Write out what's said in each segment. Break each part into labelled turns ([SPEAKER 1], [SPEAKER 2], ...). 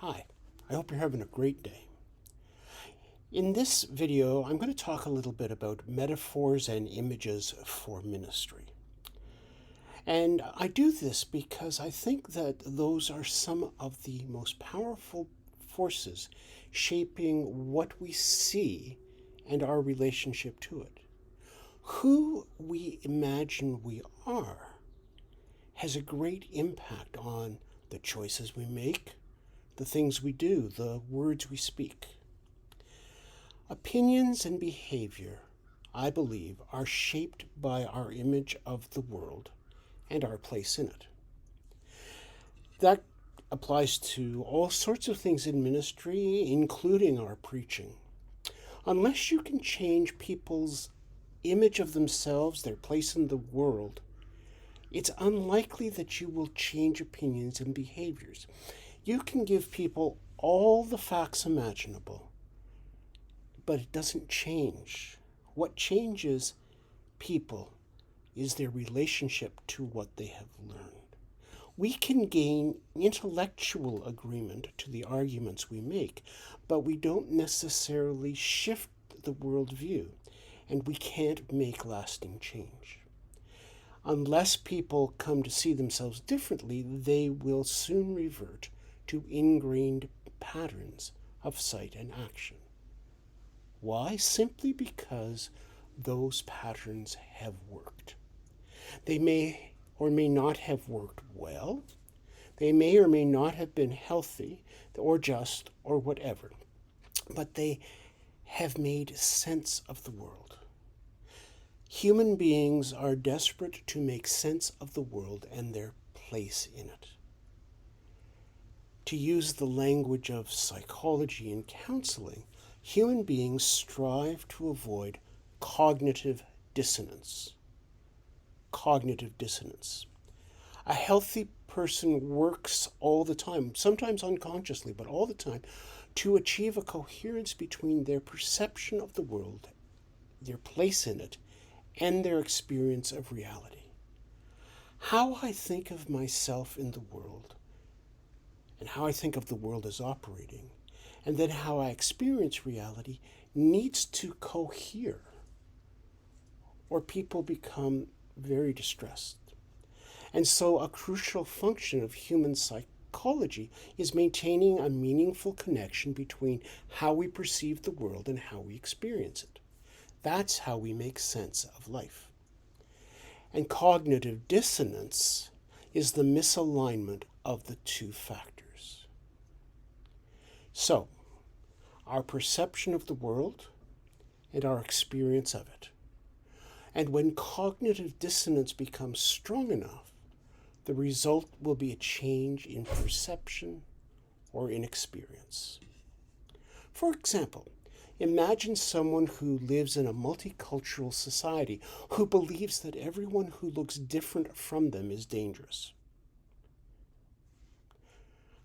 [SPEAKER 1] Hi, I hope you're having a great day. In this video, I'm going to talk a little bit about metaphors and images for ministry. And I do this because I think that those are some of the most powerful forces shaping what we see and our relationship to it. Who we imagine we are has a great impact on the choices we make, the things we do, the words we speak. Opinions and behavior, I believe, are shaped by our image of the world and our place in it. That applies to all sorts of things in ministry, including our preaching. Unless you can change people's image of themselves, their place in the world, it's unlikely that you will change opinions and behaviors. You can give people all the facts imaginable, but it doesn't change. What changes people is their relationship to what they have learned. We can gain intellectual agreement to the arguments we make, but we don't necessarily shift the worldview, and we can't make lasting change. Unless people come to see themselves differently, they will soon revert to ingrained patterns of sight and action. Why? Simply because those patterns have worked. They may or may not have worked well. They may or may not have been healthy or just or whatever. But they have made sense of the world. Human beings are desperate to make sense of the world and their place in it. To use the language of psychology and counseling, human beings strive to avoid cognitive dissonance. Cognitive dissonance. A healthy person works all the time, sometimes unconsciously, but all the time, to achieve a coherence between their perception of the world, their place in it, and their experience of reality. How I think of myself in the world, and how I think of the world as operating, and then how I experience reality needs to cohere, or people become very distressed. And so a crucial function of human psychology is maintaining a meaningful connection between how we perceive the world and how we experience it. That's how we make sense of life. And cognitive dissonance is the misalignment of the two factors. So, our perception of the world and our experience of it. And when cognitive dissonance becomes strong enough, the result will be a change in perception or in experience. For example, imagine someone who lives in a multicultural society who believes that everyone who looks different from them is dangerous.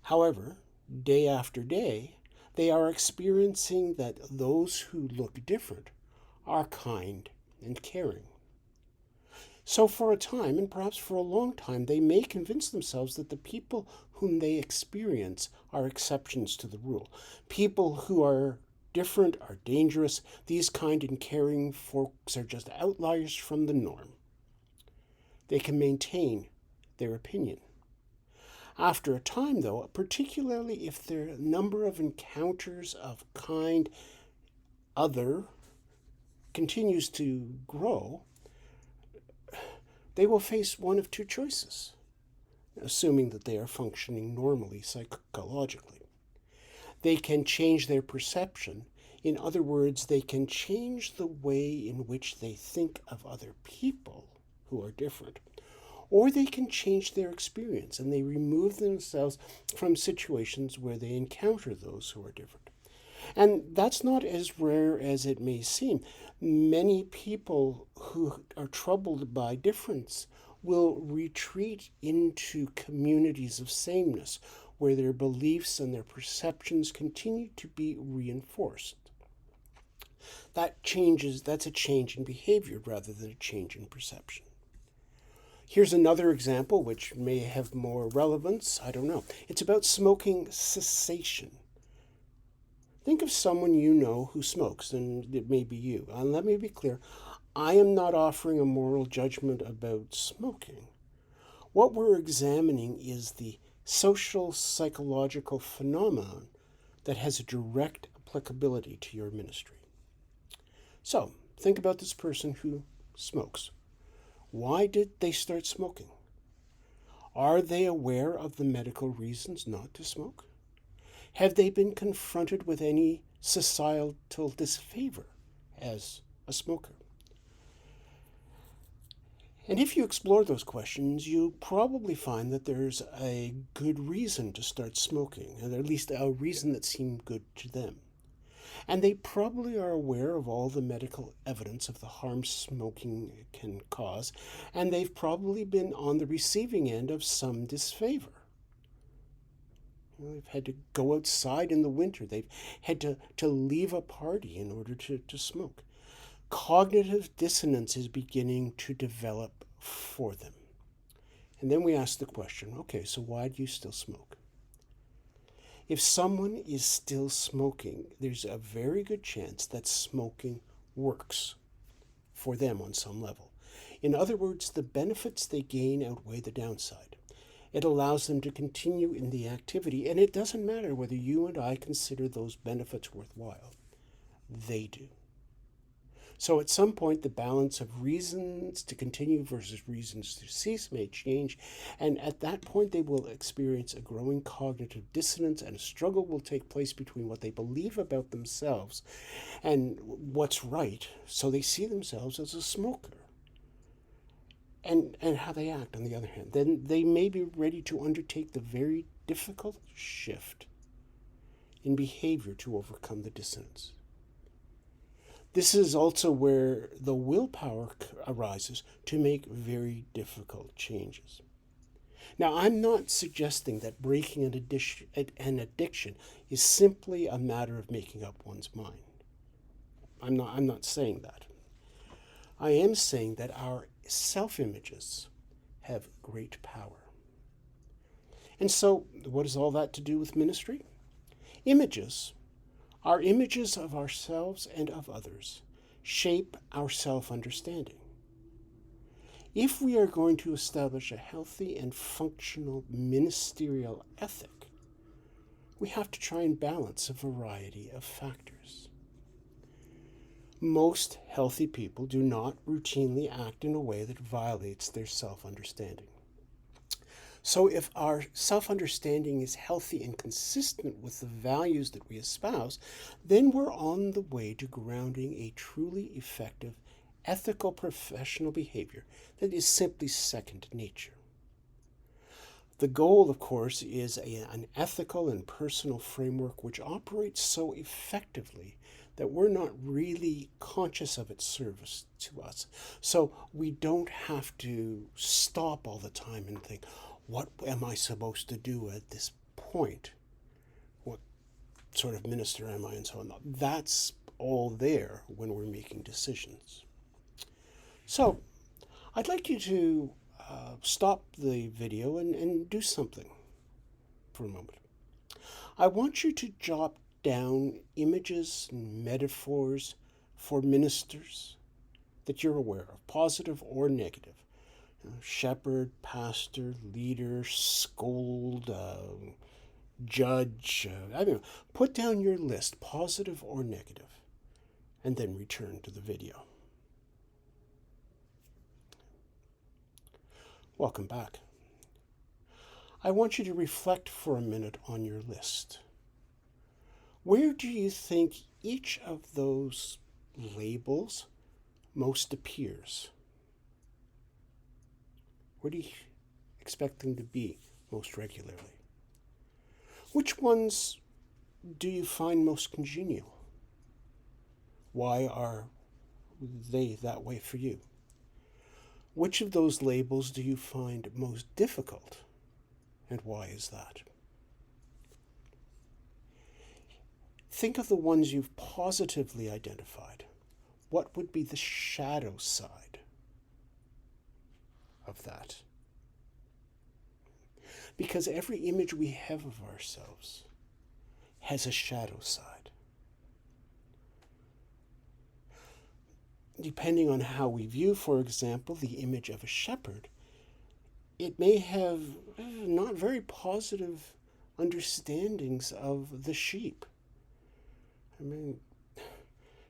[SPEAKER 1] However, day after day, they are experiencing that those who look different are kind and caring. So for a time, and perhaps for a long time, they may convince themselves that the people whom they experience are exceptions to the rule. People who are different are dangerous. These kind and caring folks are just outliers from the norm. They can maintain their opinion. After a time, though, particularly if their number of encounters of kind other continues to grow, they will face one of two choices, assuming that they are functioning normally psychologically. They can change their perception. In other words, they can change the way in which they think of other people who are different. Or they can change their experience and they remove themselves from situations where they encounter those who are different. And that's not as rare as it may seem. Many people who are troubled by difference will retreat into communities of sameness, where their beliefs and their perceptions continue to be reinforced. That's a change in behavior rather than a change in perception. Here's another example which may have more relevance. I don't know. It's about smoking cessation. Think of someone you know who smokes, and it may be you. And let me be clear, I am not offering a moral judgment about smoking. What we're examining is the social psychological phenomenon that has a direct applicability to your ministry. So, think about this person who smokes. Why did they start smoking? Are they aware of the medical reasons not to smoke? Have they been confronted with any societal disfavor as a smoker? And if you explore those questions, you'll probably find that there's a good reason to start smoking, and at least a reason that seemed good to them. And they probably are aware of all the medical evidence of the harm smoking can cause, and they've probably been on the receiving end of some disfavor. They've had to go outside in the winter. They've had to leave a party in order to smoke. Cognitive dissonance is beginning to develop for them. And then we ask the question, okay, so why do you still smoke? If someone is still smoking, there's a very good chance that smoking works for them on some level. In other words, the benefits they gain outweigh the downside. It allows them to continue in the activity, and it doesn't matter whether you and I consider those benefits worthwhile. They do. So at some point, the balance of reasons to continue versus reasons to cease may change, and at that point, they will experience a growing cognitive dissonance, and a struggle will take place between what they believe about themselves and what's right, so they see themselves as a smoker. And how they act, on the other hand. Then they may be ready to undertake the very difficult shift in behavior to overcome the dissonance. This is also where the willpower arises to make very difficult changes. Now, I'm not suggesting that breaking an addiction is simply a matter of making up one's mind. I'm not saying that. I am saying that our self-images have great power. And so, what is all that to do with ministry? Images, our images of ourselves and of others, shape our self-understanding. If we are going to establish a healthy and functional ministerial ethic, we have to try and balance a variety of factors. Most healthy people do not routinely act in a way that violates their self-understanding. So if our self-understanding is healthy and consistent with the values that we espouse, then we're on the way to grounding a truly effective, ethical professional behavior that is simply second nature. The goal, of course, is an ethical and personal framework which operates so effectively that we're not really conscious of its service to us. So we don't have to stop all the time and think, what am I supposed to do at this point? What sort of minister am I, and so on. That's all there when we're making decisions. So I'd like you to stop the video and do something for a moment. I want you to jot down images and metaphors for ministers that you're aware of, positive or negative. Shepherd, pastor, leader, scold, judge, I don't know. Put down your list, positive or negative, and then return to the video. Welcome back. I want you to reflect for a minute on your list. Where do you think each of those labels most appears? Where do you expect them to be most regularly? Which ones do you find most congenial? Why are they that way for you? Which of those labels do you find most difficult, and why is that? Think of the ones you've positively identified. What would be the shadow side of that? Because every image we have of ourselves has a shadow side. Depending on how we view, for example, the image of a shepherd, it may have not very positive understandings of the sheep. I mean,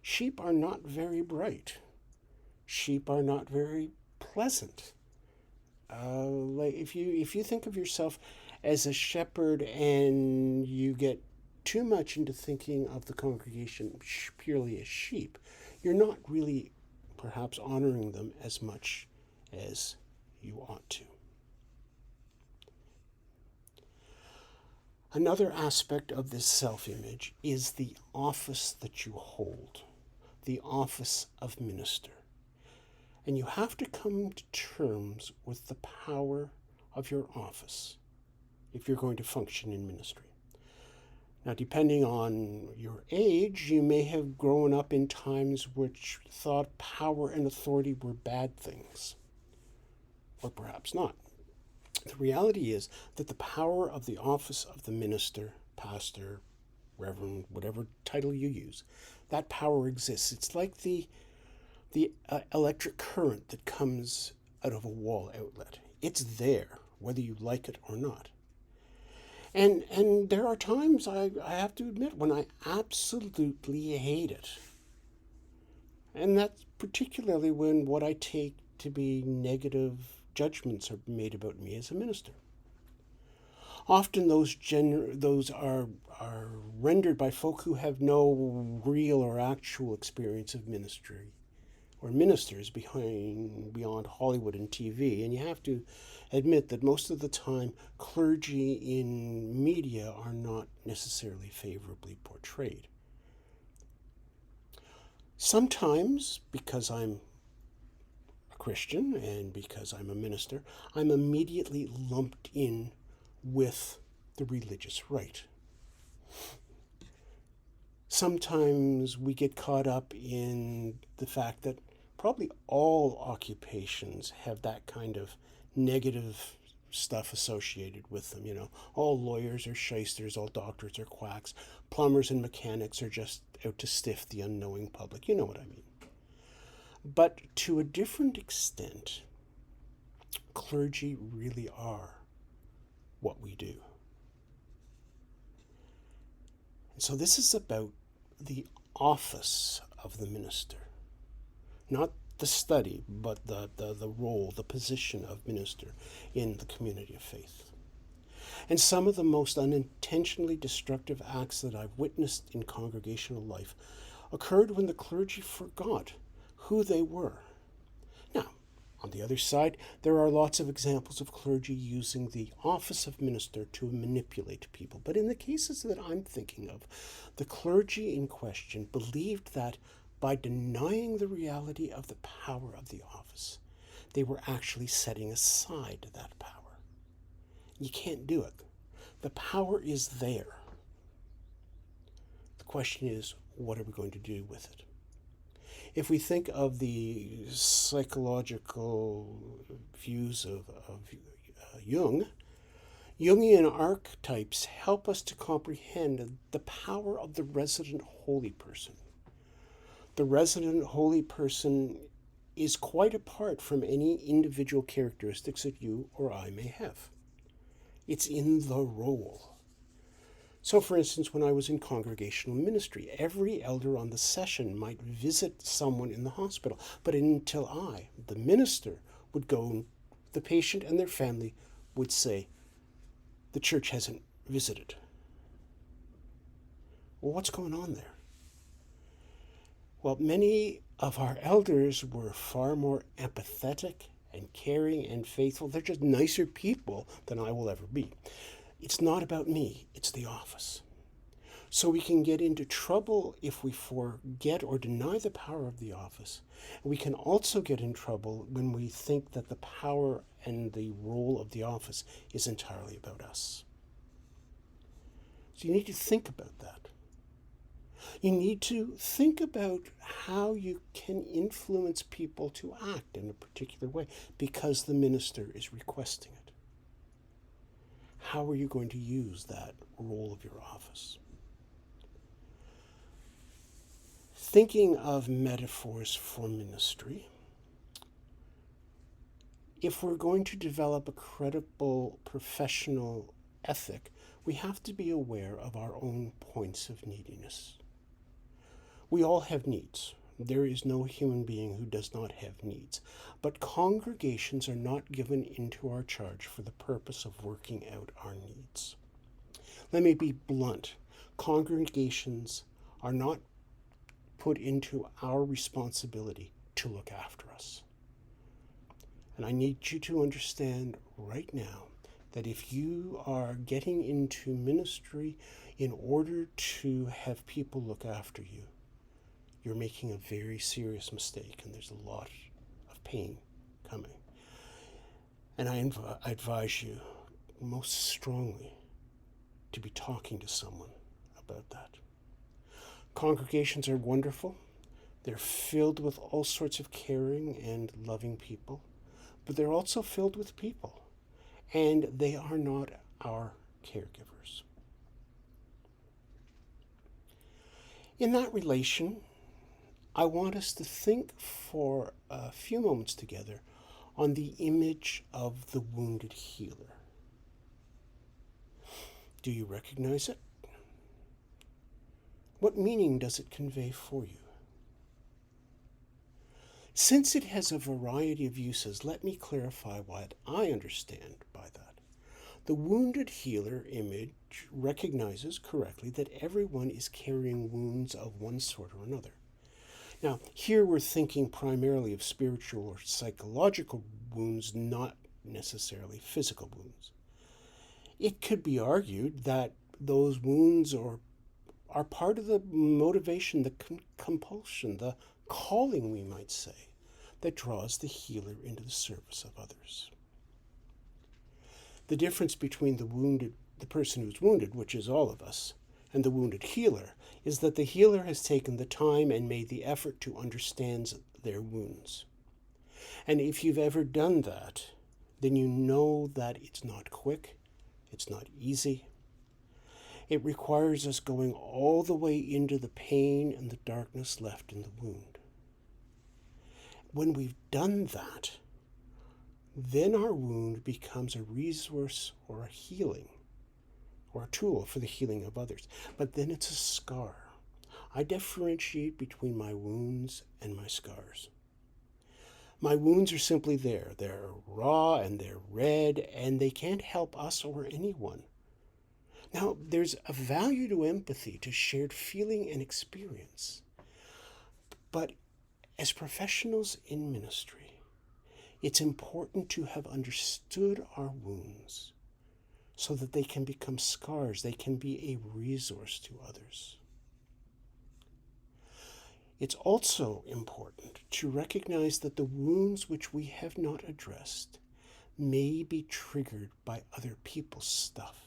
[SPEAKER 1] sheep are not very bright. Sheep are not very pleasant. Like if you think of yourself as a shepherd and you get too much into thinking of the congregation purely as sheep, you're not really perhaps honoring them as much as you ought to. Another aspect of this self-image is the office that you hold, the office of minister. And you have to come to terms with the power of your office if you're going to function in ministry. Now, depending on your age, you may have grown up in times which thought power and authority were bad things, or perhaps not. The reality is that the power of the office of the minister, pastor, reverend, whatever title you use, that power exists. It's like the electric current that comes out of a wall outlet. It's there, whether you like it or not. And there are times, I have to admit, when I absolutely hate it. And that's particularly when what I take to be negative judgments are made about me as a minister. Often those are rendered by folk who have no real or actual experience of ministry or ministers beyond Hollywood and TV. And you have to admit that most of the time clergy in media are not necessarily favorably portrayed. Sometimes, because I'm a Christian and because I'm a minister, I'm immediately lumped in with the religious right. Sometimes we get caught up in the fact that probably all occupations have that kind of negative stuff associated with them. All lawyers are shysters, all doctors are quacks, plumbers and mechanics are just out to stiff the unknowing public. You know what I mean. But to a different extent, clergy really are what we do. And so this is about the office of the minister. Not the study, but the role, the position of minister in the community of faith. And some of the most unintentionally destructive acts that I've witnessed in congregational life occurred when the clergy forgot who they were. Now, on the other side, there are lots of examples of clergy using the office of minister to manipulate people. But in the cases that I'm thinking of, the clergy in question believed that by denying the reality of the power of the office, they were actually setting aside that power. You can't do it. The power is there. The question is, what are we going to do with it? If we think of the psychological views of Jung, Jungian archetypes help us to comprehend the power of the resident holy person. The resident holy person is quite apart from any individual characteristics that you or I may have. It's in the role. So, for instance, when I was in congregational ministry, every elder on the session might visit someone in the hospital, but until I, the minister, would go, the patient and their family would say, the church hasn't visited. Well, what's going on there? Well, many of our elders were far more empathetic and caring and faithful. They're just nicer people than I will ever be. It's not about me, it's the office. So we can get into trouble if we forget or deny the power of the office. We can also get in trouble when we think that the power and the role of the office is entirely about us. So you need to think about that. You need to think about how you can influence people to act in a particular way because the minister is requesting it. How are you going to use that role of your office? Thinking of metaphors for ministry, if we're going to develop a credible professional ethic, we have to be aware of our own points of neediness. We all have needs. There is no human being who does not have needs. But congregations are not given into our charge for the purpose of working out our needs. Let me be blunt. Congregations are not put into our responsibility to look after us. And I need you to understand right now that if you are getting into ministry in order to have people look after you, you're making a very serious mistake, and there's a lot of pain coming. And I advise you most strongly to be talking to someone about that. Congregations are wonderful. They're filled with all sorts of caring and loving people, but they're also filled with people, and they are not our caregivers. In that relation, I want us to think for a few moments together on the image of the wounded healer. Do you recognize it? What meaning does it convey for you? Since it has a variety of uses, let me clarify what I understand by that. The wounded healer image recognizes correctly that everyone is carrying wounds of one sort or another. Now, here we're thinking primarily of spiritual or psychological wounds, not necessarily physical wounds. It could be argued that those wounds are part of the motivation, the compulsion, the calling, we might say, that draws the healer into the service of others. The difference between the person who's wounded, which is all of us, and the wounded healer is that the healer has taken the time and made the effort to understand their wounds. And if you've ever done that, then you know that it's not quick, it's not easy. It requires us going all the way into the pain and the darkness left in the wound. When we've done that, then our wound becomes a resource or a healing, or a tool for the healing of others. But then it's a scar. I differentiate between my wounds and my scars. My wounds are simply there. They're raw and they're red, and they can't help us or anyone. Now, there's a value to empathy, to shared feeling and experience. But as professionals in ministry, it's important to have understood our wounds so that they can become scars, they can be a resource to others. It's also important to recognize that the wounds which we have not addressed may be triggered by other people's stuff.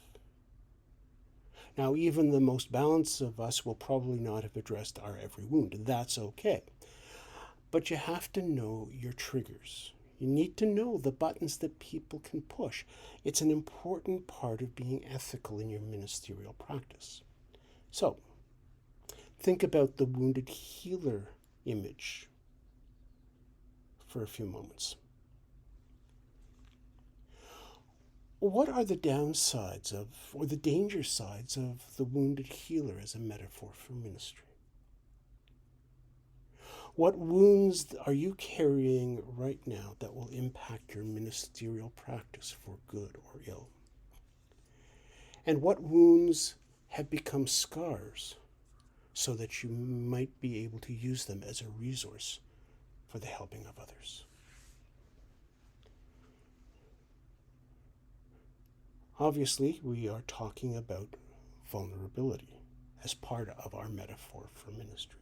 [SPEAKER 1] Now, even the most balanced of us will probably not have addressed our every wound. That's okay. But you have to know your triggers. You need to know the buttons that people can push. It's an important part of being ethical in your ministerial practice. So, think about the wounded healer image for a few moments. What are the downsides of, or the danger sides of, the wounded healer as a metaphor for ministry? What wounds are you carrying right now that will impact your ministerial practice for good or ill? And what wounds have become scars so that you might be able to use them as a resource for the helping of others? Obviously, we are talking about vulnerability as part of our metaphor for ministry.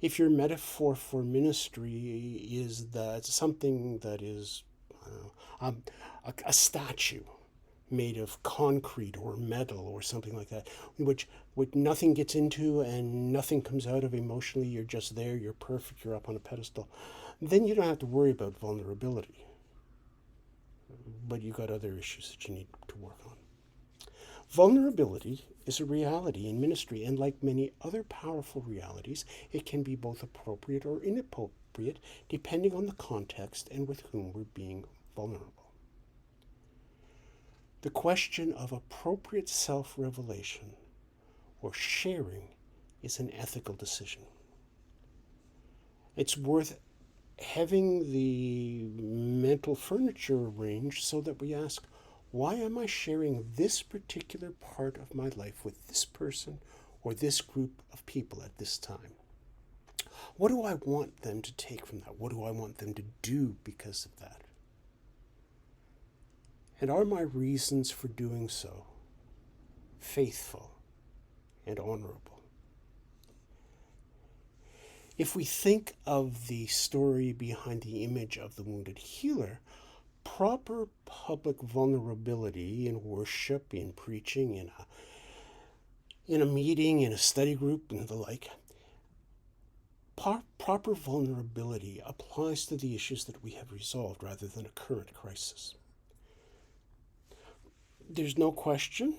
[SPEAKER 1] If your metaphor for ministry is that something that is a statue made of concrete or metal or something like that, which nothing gets into and nothing comes out of emotionally, you're just there, you're perfect, you're up on a pedestal, then you don't have to worry about vulnerability. But you've got other issues that you need to work on. Vulnerability is a reality in ministry, and like many other powerful realities, it can be both appropriate or inappropriate depending on the context and with whom we're being vulnerable. The question of appropriate self-revelation or sharing is an ethical decision. It's worth having the mental furniture arranged so that we ask, why am I sharing this particular part of my life with this person or this group of people at this time? What do I want them to take from that? What do I want them to do because of that? And are my reasons for doing so faithful and honorable? If we think of the story behind the image of the wounded healer, proper public vulnerability in worship, in preaching, in a meeting, in a study group, and the like, proper vulnerability applies to the issues that we have resolved rather than a current crisis. There's no question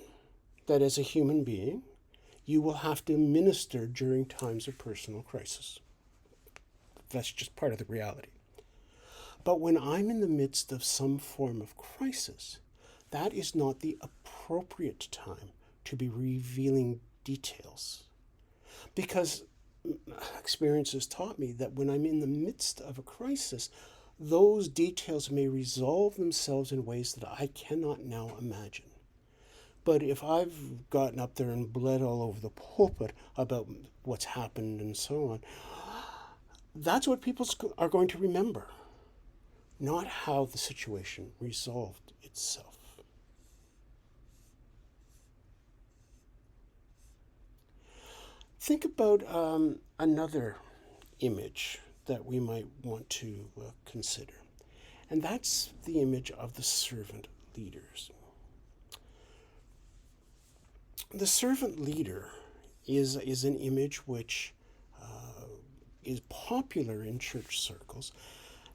[SPEAKER 1] that as a human being, you will have to minister during times of personal crisis. That's just part of the reality. But when I'm in the midst of some form of crisis, that is not the appropriate time to be revealing details. Because experience has taught me that when I'm in the midst of a crisis, those details may resolve themselves in ways that I cannot now imagine. But if I've gotten up there and bled all over the pulpit about what's happened and so on, that's what people are going to remember, not how the situation resolved itself. Think about another image that we might want to consider, and that's the image of the servant leaders. The servant leader is an image which is popular in church circles.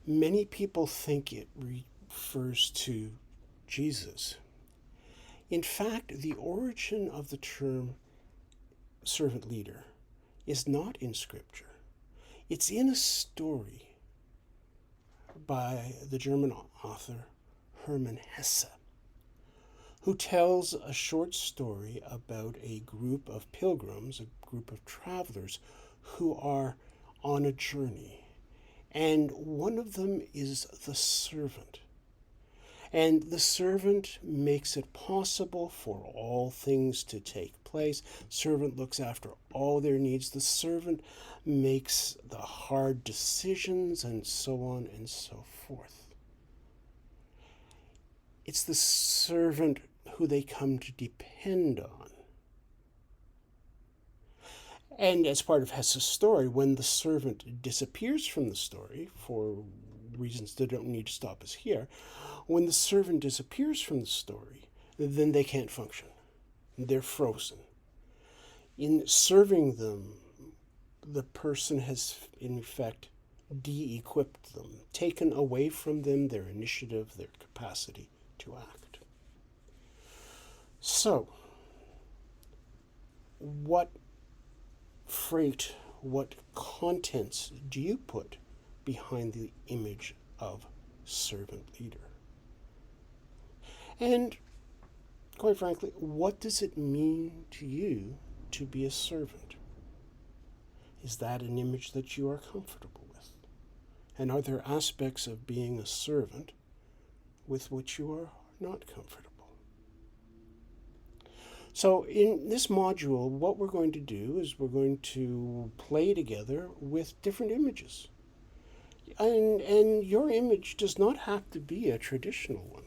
[SPEAKER 1] Many people think it refers to Jesus. In fact, the origin of the term servant leader is not in Scripture. It's in a story by the German author Hermann Hesse, who tells a short story about a group of pilgrims, a group of travelers who are on a journey. And one of them is the servant. And the servant makes it possible for all things to take place. Servant looks after all their needs. The servant makes the hard decisions, and so on and so forth. It's the servant who they come to depend on. And as part of Hesse's story, when the servant disappears from the story, for reasons that don't need to stop us here, when the servant disappears from the story, then they can't function. They're frozen. In serving them, the person has, in effect, de-equipped them, taken away from them their initiative, their capacity to act. So, what freight, what contents do you put behind the image of servant leader? And quite frankly, what does it mean to you to be a servant? Is that an image that you are comfortable with? And are there aspects of being a servant with which you are not comfortable? So in this module, what we're going to do is we're going to play together with different images. And your image does not have to be a traditional one.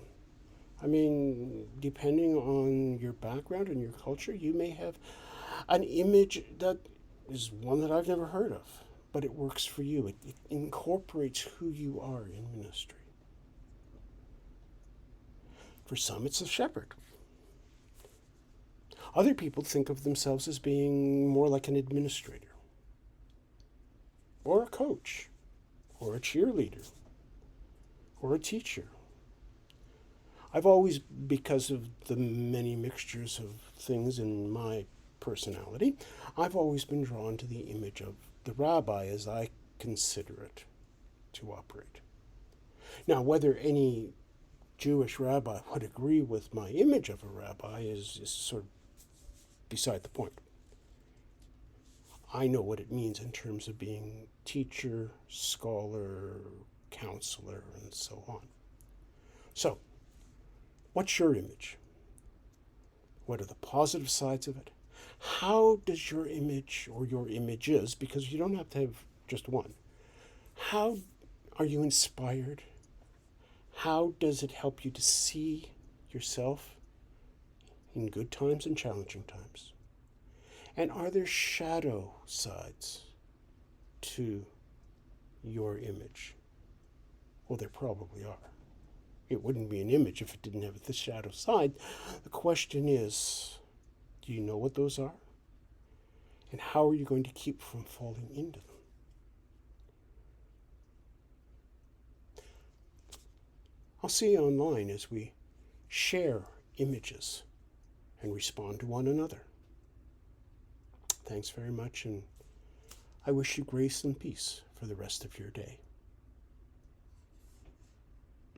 [SPEAKER 1] I mean, depending on your background and your culture, you may have an image that is one that I've never heard of, but it works for you. It incorporates who you are in ministry. For some, it's a shepherd. Other people think of themselves as being more like an administrator, or a coach, or a cheerleader, or a teacher. I've always, because of the many mixtures of things in my personality, I've always been drawn to the image of the rabbi as I consider it to operate. Now, whether any Jewish rabbi would agree with my image of a rabbi is sort of beside the point. I know what it means in terms of being teacher, scholar, counselor, and so on. So, what's your image? What are the positive sides of it? How does your image or your images, because you don't have to have just one, how are you inspired? How does it help you to see yourself in good times and challenging times? And are there shadow sides to your image? Well, there probably are. It wouldn't be an image if it didn't have the shadow side. The question is, do you know what those are? And how are you going to keep from falling into them? I'll see you online as we share images and respond to one another. Thanks very much, and I wish you grace and peace for the rest of your day.